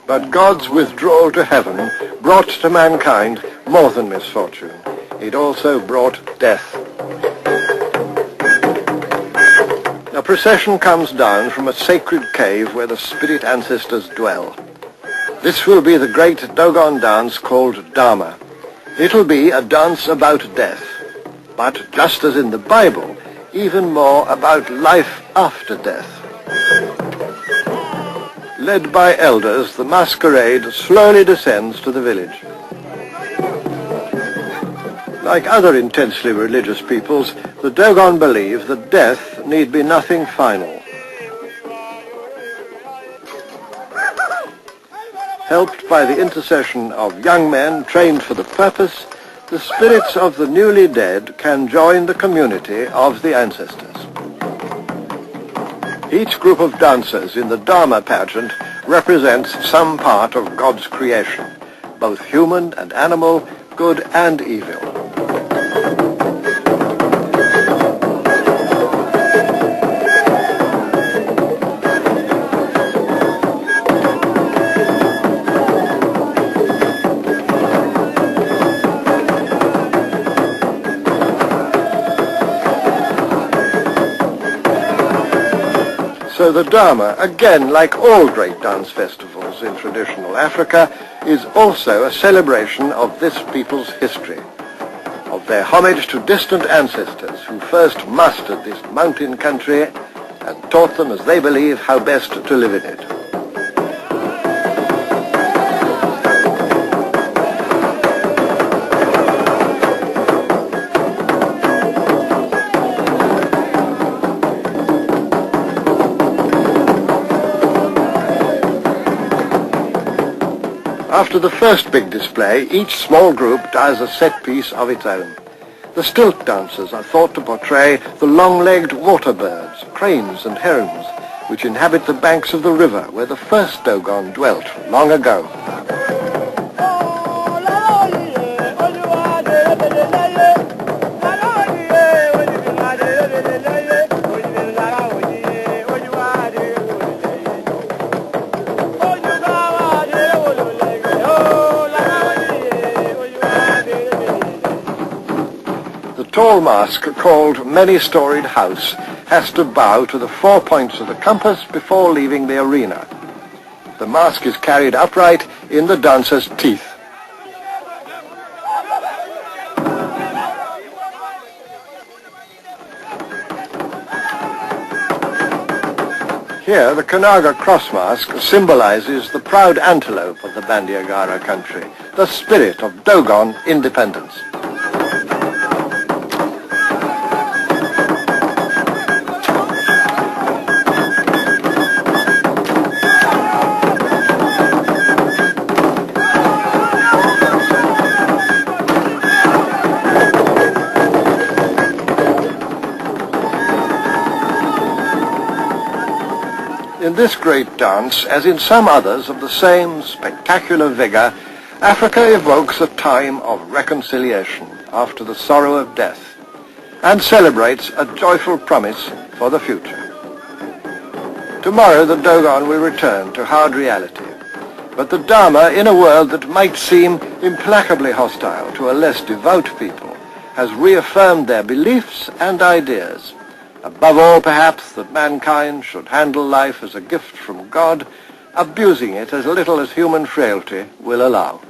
But God's withdrawal to heaven brought to mankind more than misfortune. It also brought death. A procession comes down from a sacred cave where the spirit ancestors dwell. This will be the great Dogon dance called Dharma. It'll be a dance about death, but just as in the Bible, even more about life after death. Led by elders, the masquerade slowly descends to the village. Like other intensely religious peoples, the Dogon believe that death need be nothing final. Helped by the intercession of young men trained for the purpose, the spirits of the newly dead can join the community of the ancestors. Each group of dancers in the Dharma pageant represents some part of God's creation, both human and animal, good and evil. So the Dharma, again like all great dance festivals in traditional Africa, is also a celebration of this people's history, of their homage to distant ancestors who first mastered this mountain country and taught them, as they believe, how best to live in it. After the first big display, each small group does a set piece of its own. The stilt dancers are thought to portray the long-legged water birds, cranes and herons, which inhabit the banks of the river where the first Dogon dwelt long ago. The tall mask, called many-storied house, has to bow to the 4 points of the compass before leaving the arena. The mask is carried upright in the dancer's teeth. Here, the Kanaga cross mask symbolizes the proud antelope of the Bandiagara country, the spirit of Dogon independence. In this great dance, as in some others of the same spectacular vigor, Africa evokes a time of reconciliation after the sorrow of death, and celebrates a joyful promise for the future. Tomorrow the Dogon will return to hard reality, but the Dharma, in a world that might seem implacably hostile to a less devout people, has reaffirmed their beliefs and ideas. Above all, perhaps, that mankind should handle life as a gift from God, abusing it as little as human frailty will allow.